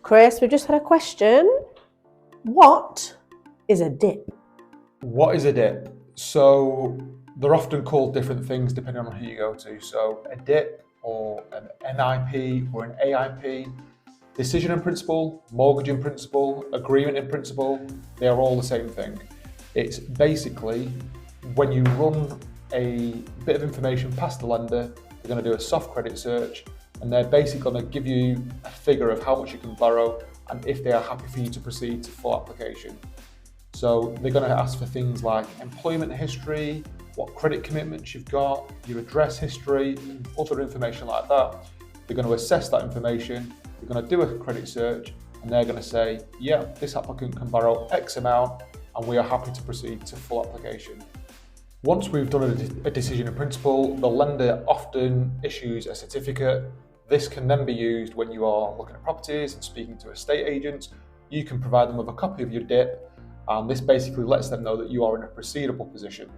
Chris, we've just had a question. What is a DIP? What is a DIP? So they're often called different things depending on who you go to. So a DIP or an NIP or an AIP, decision in principle, mortgage in principle, agreement in principle, they are all the same thing. It's basically when you run a bit of information past the lender, they're going to do a soft credit search and they're basically going to give you a figure of how much you can borrow and if they are happy for you to proceed to full application. So they're going to ask for things like employment history, what credit commitments you've got, your address history, and other information like that. They're going to assess that information, they're going to do a credit search, and they're going to say, yeah, this applicant can borrow X amount, and we are happy to proceed to full application. Once we've done a decision in principle, the lender often issues a certificate. This can then be used when you are looking at properties and speaking to estate agents. You can provide them with a copy of your DIP, and this basically lets them know that you are in a proceedable position.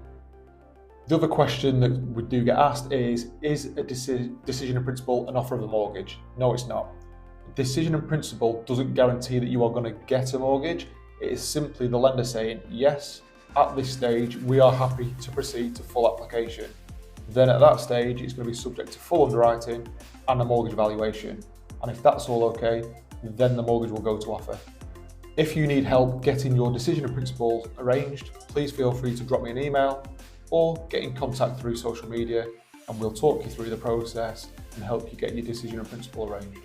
The other question that we do get asked is a decision in principle an offer of a mortgage? No, it's not. A decision in principle doesn't guarantee that you are going to get a mortgage. It is simply the lender saying, yes, at this stage, we are happy to proceed to full application. Then at that stage, it's going to be subject to full underwriting and a mortgage valuation. And if that's all okay, then the mortgage will go to offer. If you need help getting your decision in principle arranged, please feel free to drop me an email or get in contact through social media and we'll talk you through the process and help you get your decision in principle arranged.